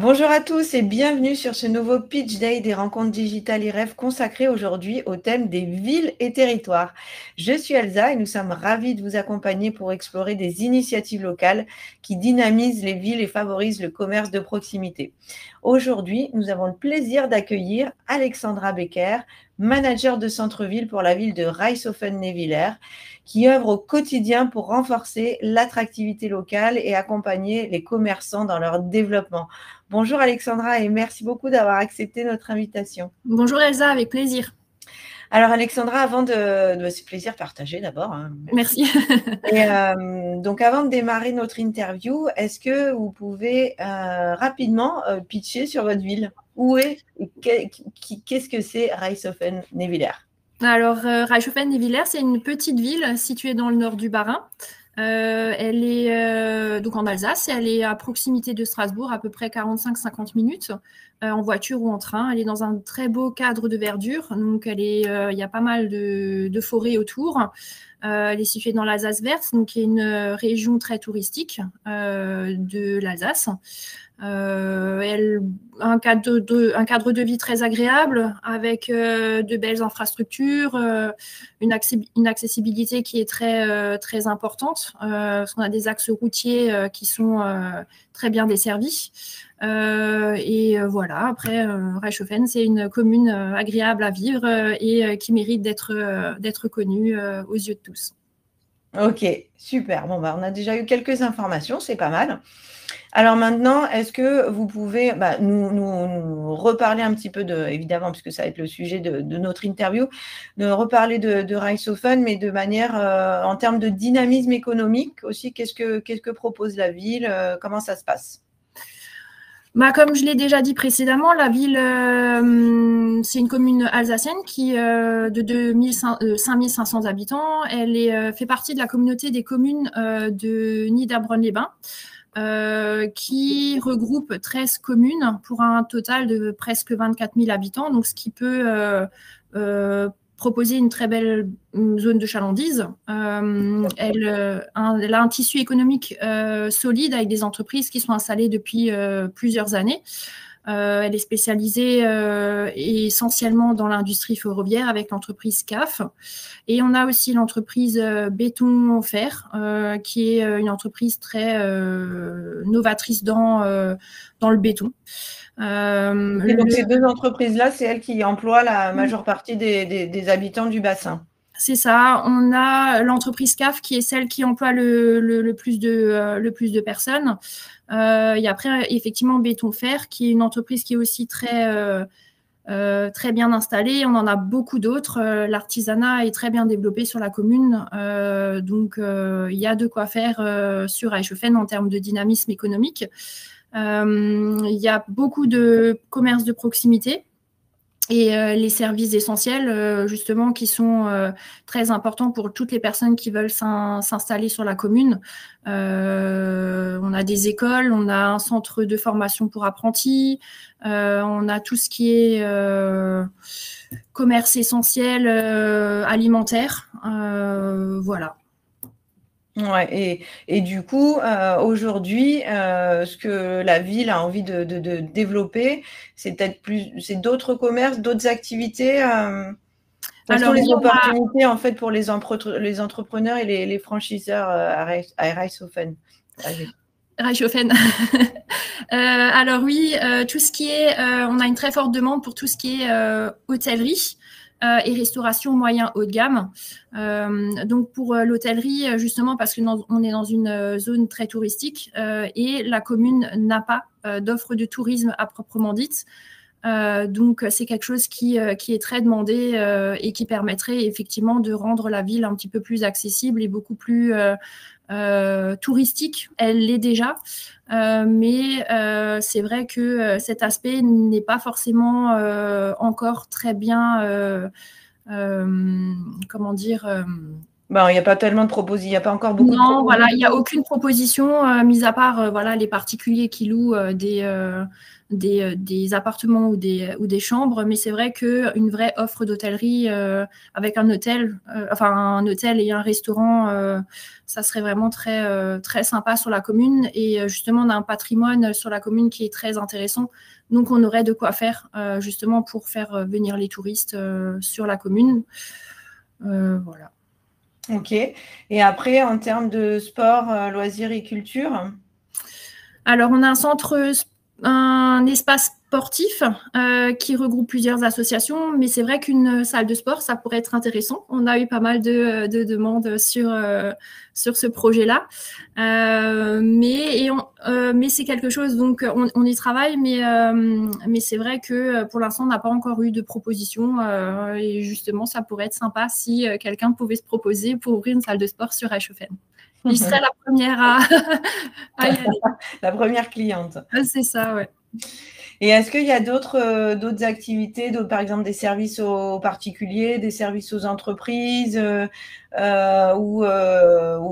Bonjour à tous et bienvenue sur ce nouveau Pitch Day des rencontres digitales IREF consacré aujourd'hui au thème des villes et territoires. Je suis Elsa et nous sommes ravis de vous accompagner pour explorer des initiatives locales qui dynamisent les villes et favorisent le commerce de proximité. Aujourd'hui, nous avons le plaisir d'accueillir Alexandra Becker, manager de centre-ville pour la ville de Reichshoffen-Nevillers, qui œuvre au quotidien pour renforcer l'attractivité locale et accompagner les commerçants dans leur développement. Bonjour Alexandra et merci beaucoup d'avoir accepté notre invitation. Bonjour Elsa, avec plaisir. Alors Alexandra, avant c'est plaisir partagé d'abord. Hein, merci. Et donc avant de démarrer notre interview, est-ce que vous pouvez rapidement pitcher sur votre ville? Où est, qu'est-ce que c'est Reichshoffen-Nevillers? Alors Reichshoffen-Nevillers, c'est une petite ville située dans le nord du Bas-Rhin. Elle est donc en Alsace et elle est à proximité de Strasbourg, à peu près 45-50 minutes en voiture ou en train. Elle est dans un très beau cadre de verdure, donc il y a pas mal de forêts autour. Elle est située dans l'Alsace verte, donc qui est une région très touristique de l'Alsace. Elle a un cadre de vie très agréable avec de belles infrastructures, une accessibilité qui est très importante, parce qu'on a des axes routiers qui sont très bien desservis. Voilà, après, Reichshoffen, c'est une commune agréable à vivre et qui mérite d'être connue aux yeux de tous. Ok, super. Bon, on a déjà eu quelques informations, c'est pas mal. Alors maintenant, est-ce que vous pouvez nous reparler un petit peu évidemment, puisque ça va être le sujet de notre interview, de reparler de Reichshoffen, mais de manière en termes de dynamisme économique aussi, qu'est-ce que propose la ville, comment ça se passe? Comme je l'ai déjà dit précédemment, la ville, c'est une commune alsacienne qui de 5500 habitants. Elle fait partie de la communauté des communes de Niederbronn-les-Bains, qui regroupe 13 communes pour un total de presque 24 000 habitants, donc ce qui peut proposer une très belle zone de chalandise. Elle a un tissu économique solide avec des entreprises qui sont installées depuis plusieurs années. Elle est spécialisée essentiellement dans l'industrie ferroviaire avec l'entreprise CAF. Et on a aussi l'entreprise Béton Fer, qui est une entreprise très novatrice dans le béton. Et donc ces deux entreprises-là, c'est elles qui emploient la majeure partie des habitants du bassin. C'est ça. On a l'entreprise CAF qui est celle qui emploie le plus de personnes. Et après, effectivement, Béton Fer, qui est une entreprise qui est aussi très bien installée. On en a beaucoup d'autres. L'artisanat est très bien développé sur la commune. Donc, il y a de quoi faire sur Reichshoffen en termes de dynamisme économique. Il y a beaucoup de commerces de proximité. Et les services essentiels, justement, qui sont très importants pour toutes les personnes qui veulent s'installer sur la commune. On a des écoles, on a un centre de formation pour apprentis, on a tout ce qui est commerce essentiel, alimentaire. Voilà. Ouais, et du coup, aujourd'hui, ce que la ville a envie de développer, c'est peut-être c'est d'autres commerces, d'autres activités. Quelles sont les opportunités en fait pour les entrepreneurs et les franchiseurs à Reichshoffen? Reichshoffen. Alors oui, tout ce qui est, on a une très forte demande pour tout ce qui est hôtellerie. Et restauration moyen haut de gamme. Donc pour l'hôtellerie, justement parce qu'on est dans une zone très touristique et la commune n'a pas d'offre de tourisme à proprement dite. Donc c'est quelque chose qui est très demandé et qui permettrait effectivement de rendre la ville un petit peu plus accessible et beaucoup plus touristique. Elle l'est déjà, mais c'est vrai que cet aspect n'est pas forcément encore très bien, comment dire, Ben, il n'y a pas tellement de propositions, il n'y a pas encore beaucoup de Non, voilà, propositions. il n'y a aucune proposition, mis à part voilà, les particuliers qui louent des appartements ou des chambres. Mais c'est vrai qu'une vraie offre d'hôtellerie avec un hôtel, enfin un hôtel et un restaurant, ça serait vraiment très sympa sur la commune. Et justement, on a un patrimoine sur la commune qui est très intéressant. Donc, on aurait de quoi faire justement pour faire venir les touristes sur la commune. Voilà. Ok. Et après, en termes de sport, loisirs et culture? Alors, on a un espace sportif qui regroupe plusieurs associations, mais c'est vrai qu'une salle de sport, ça pourrait être intéressant. On a eu pas mal de demandes sur ce projet-là. Mais c'est quelque chose, donc on y travaille, mais c'est vrai que pour l'instant, on n'a pas encore eu de proposition. Et justement, ça pourrait être sympa si quelqu'un pouvait se proposer pour ouvrir une salle de sport sur Reichshofen. Je serais la première à y aller. La première cliente. C'est ça, ouais. Et est-ce qu'il y a d'autres activités, par exemple des services aux particuliers, des services aux entreprises ou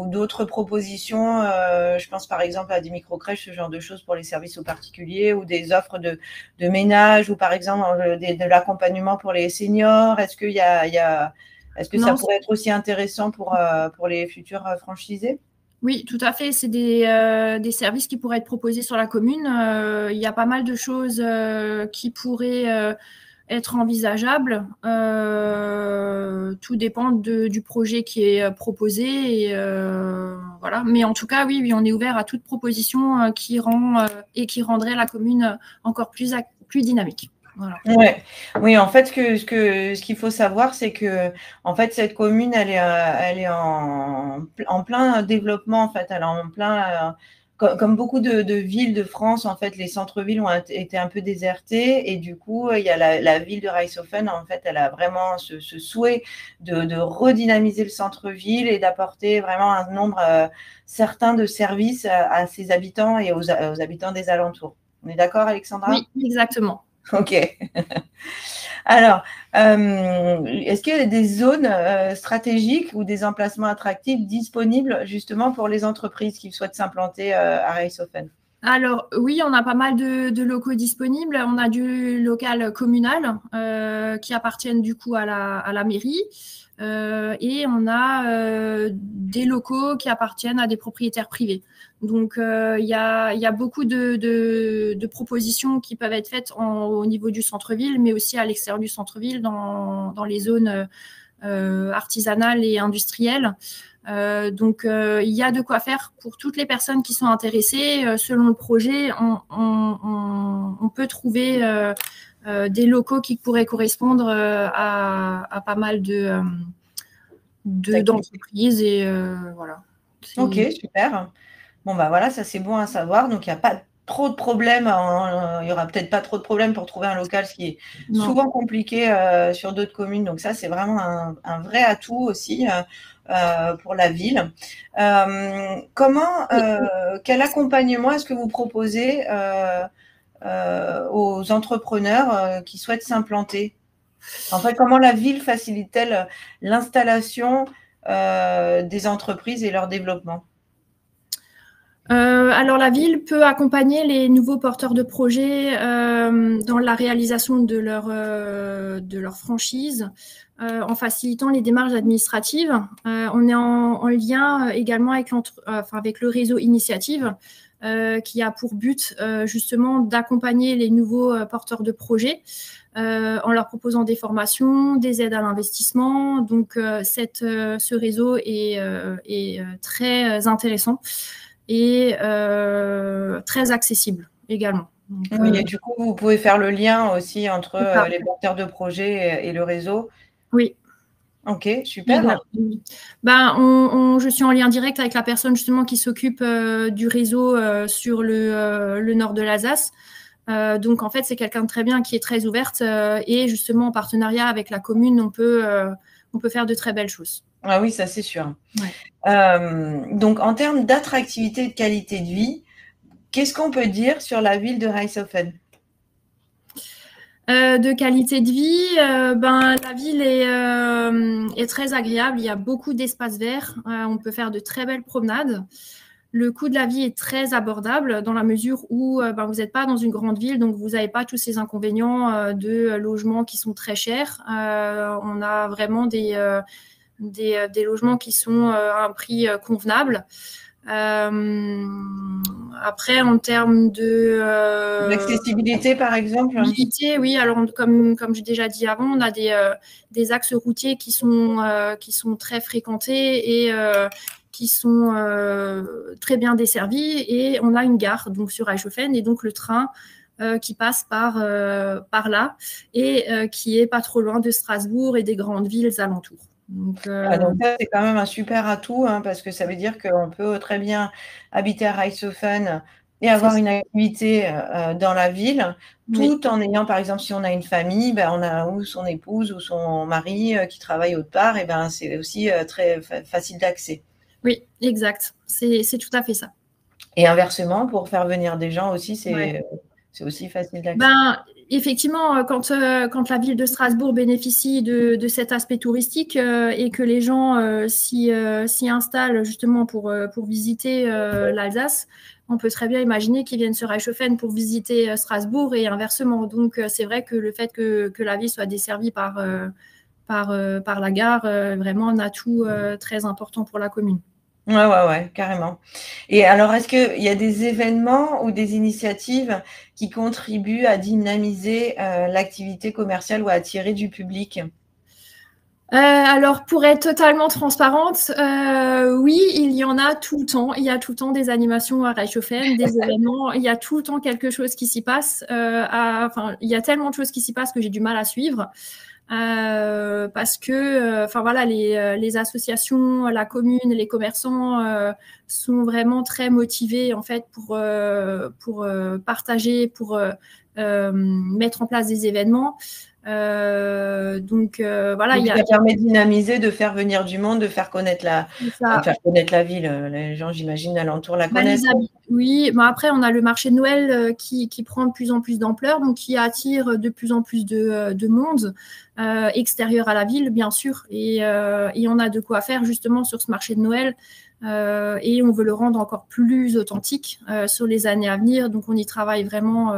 d'autres propositions je pense par exemple à des micro-crèches, ce genre de choses pour les services aux particuliers ou des offres de ménage ou par exemple de l'accompagnement pour les seniors. Est-ce qu'il y a est-ce que ça pourrait être aussi intéressant pour les futurs franchisés? Oui, tout à fait. C'est des services qui pourraient être proposés sur la commune. Il y a pas mal de choses qui pourraient être envisageables. Tout dépend du projet qui est proposé. Et, voilà. Mais en tout cas, oui, on est ouvert à toute proposition qui rendrait la commune encore plus dynamique. Voilà. Ouais. Oui, en fait, ce qu'il faut savoir, c'est que en fait, cette commune, elle est en plein développement. En fait, elle est en plein, comme beaucoup de villes de France, en fait, les centres-villes ont été un peu désertés et du coup, il y a la ville de Reichshofen. En fait, elle a vraiment ce souhait de redynamiser le centre-ville et d'apporter vraiment un nombre certain de services à ses habitants et aux habitants des alentours. On est d'accord, Alexandra? Oui, exactement. Ok. Alors, est-ce qu'il y a des zones stratégiques ou des emplacements attractifs disponibles justement pour les entreprises qui souhaitent s'implanter à Reichshofen? Alors oui, on a pas mal de locaux disponibles. On a du local communal qui appartiennent du coup à la mairie. Et on a des locaux qui appartiennent à des propriétaires privés. Donc, il y a beaucoup de propositions qui peuvent être faites au niveau du centre-ville, mais aussi à l'extérieur du centre-ville, dans les zones artisanales et industrielles. Donc, il y a de quoi faire pour toutes les personnes qui sont intéressées. Selon le projet, on peut trouver des locaux qui pourraient correspondre à pas mal d'entreprises. Et voilà. Ok, super. Bon, bah voilà, ça c'est bon à savoir. Donc, il n'y a pas trop de problèmes. Il n'y aura peut-être pas trop de problèmes pour trouver un local, ce qui est souvent compliqué sur d'autres communes. Donc, ça, c'est vraiment un vrai atout aussi pour la ville. Quel accompagnement est-ce que vous proposez aux entrepreneurs qui souhaitent s'implanter? En fait, comment la ville facilite-t-elle l'installation des entreprises et leur développement? Alors, la ville peut accompagner les nouveaux porteurs de projets dans la réalisation de leur franchise en facilitant les démarches administratives. On est en lien également avec le réseau Initiative qui a pour but justement d'accompagner les nouveaux porteurs de projets en leur proposant des formations, des aides à l'investissement. Donc, ce réseau est très intéressant et très accessible également. Donc, oui, et du coup, vous pouvez faire le lien aussi entre les porteurs de projets et le réseau. Oui. Ok, super. Je suis en lien direct avec la personne justement qui s'occupe du réseau sur le nord de l'Alsace. Donc, en fait, c'est quelqu'un de très bien qui est très ouverte et justement en partenariat avec la commune, on peut faire de très belles choses. Ah oui, ça c'est sûr. Ouais. Donc, en termes d'attractivité et de qualité de vie, qu'est-ce qu'on peut dire sur la ville de Reichshofen? De qualité de vie, la ville est très agréable. Il y a beaucoup d'espaces verts. On peut faire de très belles promenades. Le coût de la vie est très abordable dans la mesure où vous n'êtes pas dans une grande ville, donc vous n'avez pas tous ces inconvénients de logements qui sont très chers. On a vraiment des logements qui sont à un prix convenable. Après, en termes d'accessibilité, par exemple. Mobilité, oui. Alors, comme j'ai déjà dit avant, on a des axes routiers qui sont très fréquentés et qui sont très bien desservis. Et on a une gare donc sur Reichshofen et donc le train qui passe par là et qui est pas trop loin de Strasbourg et des grandes villes alentours. Donc ça, c'est quand même un super atout, hein, parce que ça veut dire qu'on peut très bien habiter à Reichshofen et avoir une activité dans la ville, tout en ayant, par exemple, si on a une famille, on a ou son épouse ou son mari qui travaille autre part, et c'est aussi très facile d'accès. Oui, exact. C'est tout à fait ça. Et inversement, pour faire venir des gens aussi, c'est aussi facile d'accès. Effectivement, quand la ville de Strasbourg bénéficie de cet aspect touristique et que les gens s'y installent justement pour visiter l'Alsace, on peut très bien imaginer qu'ils viennent sur Reichshofen pour visiter Strasbourg et inversement. Donc, c'est vrai que le fait que la ville soit desservie par la gare est vraiment un atout très important pour la commune. Ouais, carrément. Et alors, est-ce qu'il y a des événements ou des initiatives qui contribuent à dynamiser l'activité commerciale ou à attirer du public ? Alors, pour être totalement transparente, oui, il y en a tout le temps. Il y a tout le temps des animations à Reichshofen, des événements. Il y a tout le temps quelque chose qui s'y passe. Il y a tellement de choses qui s'y passent que j'ai du mal à suivre. Parce que les associations, la commune, les commerçants sont vraiment très motivés en fait pour partager, pour mettre en place des événements. Ça permet de dynamiser, de faire venir du monde, de faire connaître la ville. Les gens, j'imagine, alentour la connaissent. Oui, mais après, on a le marché de Noël qui prend de plus en plus d'ampleur, donc qui attire de plus en plus de monde extérieur à la ville, bien sûr. Et on a de quoi faire justement sur ce marché de Noël. Et on veut le rendre encore plus authentique sur les années à venir. Donc, on y travaille vraiment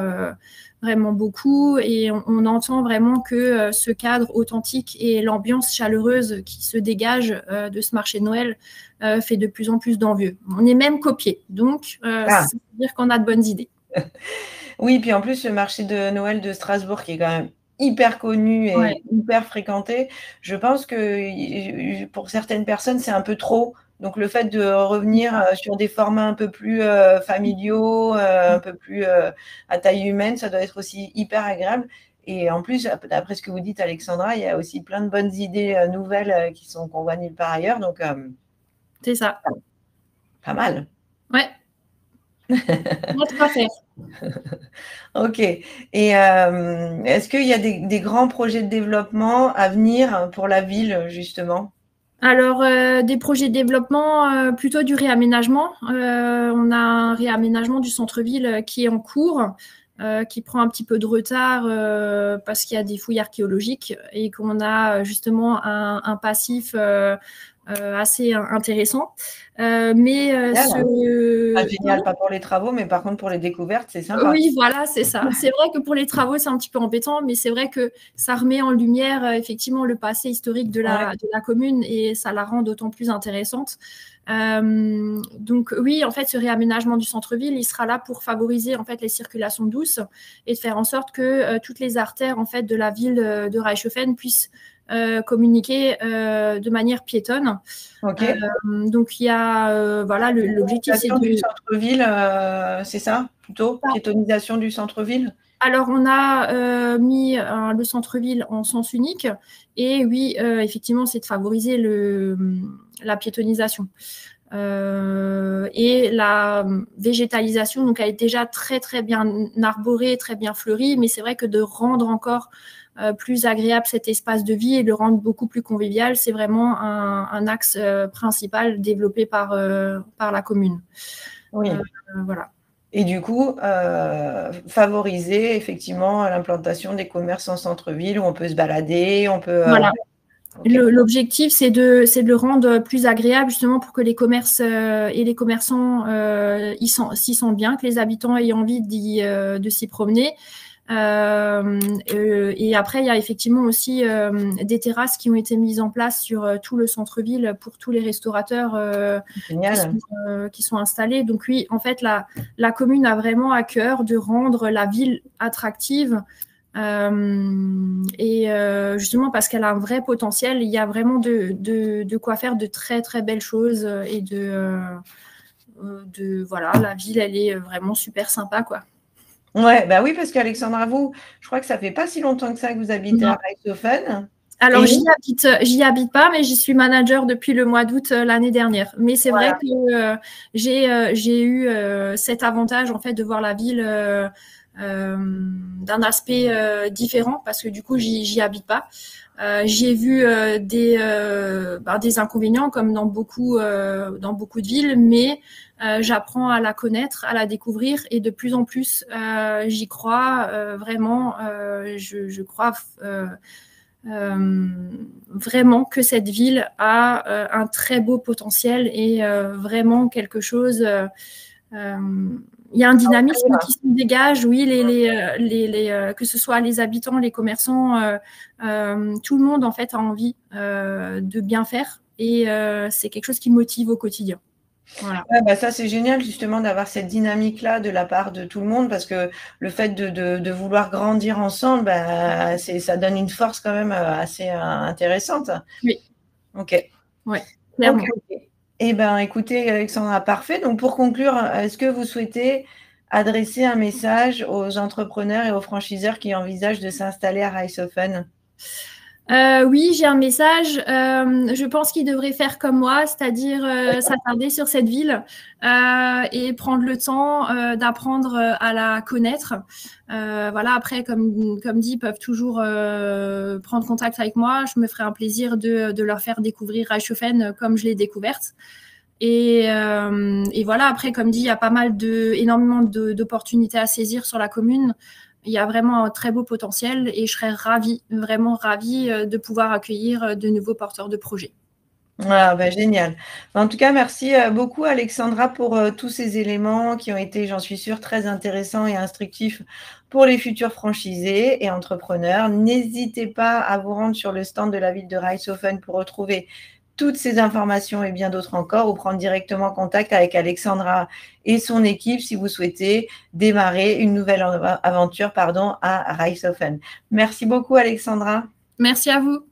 beaucoup et on entend vraiment que ce cadre authentique et l'ambiance chaleureuse qui se dégage de ce marché de Noël fait de plus en plus d'envieux. On est même copié, donc ça veut dire qu'on a de bonnes idées. Oui, puis en plus, le marché de Noël de Strasbourg qui est quand même hyper connu et hyper fréquenté, je pense que pour certaines personnes, c'est un peu trop. Donc, le fait de revenir sur des formats un peu plus familiaux, un peu plus à taille humaine, ça doit être aussi hyper agréable. Et en plus, d'après ce que vous dites, Alexandra, il y a aussi plein de bonnes idées nouvelles qu'on voit nulle part ailleurs. Donc, c'est ça. Pas mal. Ouais. On a de quoi faire. Ok. Et est-ce qu'il y a des grands projets de développement à venir pour la ville, justement ? Alors, des projets de développement, plutôt du réaménagement. On a un réaménagement du centre-ville qui est en cours, qui prend un petit peu de retard parce qu'il y a des fouilles archéologiques et qu'on a justement un passif assez intéressant. Génial, pas pour les travaux, mais par contre pour les découvertes, c'est sympa. Oui, voilà, c'est ça. C'est vrai que pour les travaux, c'est un petit peu embêtant, mais c'est vrai que ça remet en lumière effectivement le passé historique de la commune et ça la rend d'autant plus intéressante. Donc oui, en fait, ce réaménagement du centre-ville, il sera là pour favoriser en fait les circulations douces et de faire en sorte que toutes les artères en fait de la ville de Reichshofen puissent communiquer de manière piétonne. Okay. Donc il y a l'objectif c'est du centre-ville, c'est ça plutôt piétonisation du centre-ville. Alors on a mis le centre-ville en sens unique et oui effectivement c'est de favoriser la piétonisation. Et la végétalisation donc elle est déjà très très bien arborée, très bien fleurie, mais c'est vrai que de rendre encore plus agréable cet espace de vie et le rendre beaucoup plus convivial, c'est vraiment un axe principal développé par la commune. Oui. Voilà. et du coup, favoriser effectivement l'implantation des commerces en centre-ville où on peut se balader, on peut… Voilà. Okay. L'objectif, c'est de le rendre plus agréable, justement, pour que les commerces et les commerçants s'y sentent bien, que les habitants aient envie de s'y promener. Et après, il y a effectivement aussi des terrasses qui ont été mises en place sur tout le centre-ville pour tous les restaurateurs qui sont installés. Donc oui, en fait, la commune a vraiment à cœur de rendre la ville attractive. Justement parce qu'elle a un vrai potentiel, il y a vraiment de quoi faire de très très belles choses et voilà, la ville elle est vraiment super sympa quoi. Ouais, bah oui, parce qu'Alexandra, vous, je crois que ça fait pas si longtemps que ça que vous habitez à Reichshofen. Alors, j'y habite pas, mais j'y suis manager depuis le mois d'août l'année dernière. Mais c'est vrai que j'ai eu cet avantage en fait de voir la ville d'un aspect différent parce que du coup j'y habite pas. J'ai vu des inconvénients comme dans beaucoup de villes, mais j'apprends à la connaître, à la découvrir et de plus en plus j'y crois vraiment. Je crois vraiment que cette ville a un très beau potentiel et vraiment quelque chose. Il y a un dynamisme qui se dégage, oui, que ce soit les habitants, les commerçants, tout le monde en fait a envie de bien faire et c'est quelque chose qui motive au quotidien. Voilà. Ouais, bah ça, c'est génial justement d'avoir cette dynamique-là de la part de tout le monde parce que le fait de vouloir grandir ensemble, bah, ça donne une force quand même assez intéressante. Oui. Ok. Ouais, clairement. Okay. Eh bien, écoutez, Alexandra, parfait. Donc, pour conclure, est-ce que vous souhaitez adresser un message aux entrepreneurs et aux franchiseurs qui envisagent de s'installer à Reichshofen ? Oui, j'ai un message. Je pense qu'ils devraient faire comme moi, c'est-à-dire s'attarder sur cette ville et prendre le temps d'apprendre à la connaître. Voilà, après, comme dit, ils peuvent toujours prendre contact avec moi. Je me ferai un plaisir de leur faire découvrir Reichshofen comme je l'ai découverte. Et voilà, après, comme dit, il y a énormément d'opportunités à saisir sur la commune. Il y a vraiment un très beau potentiel et je serais vraiment ravie de pouvoir accueillir de nouveaux porteurs de projets. Ah, bah, génial. En tout cas, merci beaucoup Alexandra pour tous ces éléments qui ont été, j'en suis sûre, très intéressants et instructifs pour les futurs franchisés et entrepreneurs. N'hésitez pas à vous rendre sur le stand de la ville de Reichshofen pour retrouver toutes ces informations et bien d'autres encore, ou prendre directement contact avec Alexandra et son équipe si vous souhaitez démarrer une nouvelle aventure à Reichshofen. Merci beaucoup Alexandra. Merci à vous.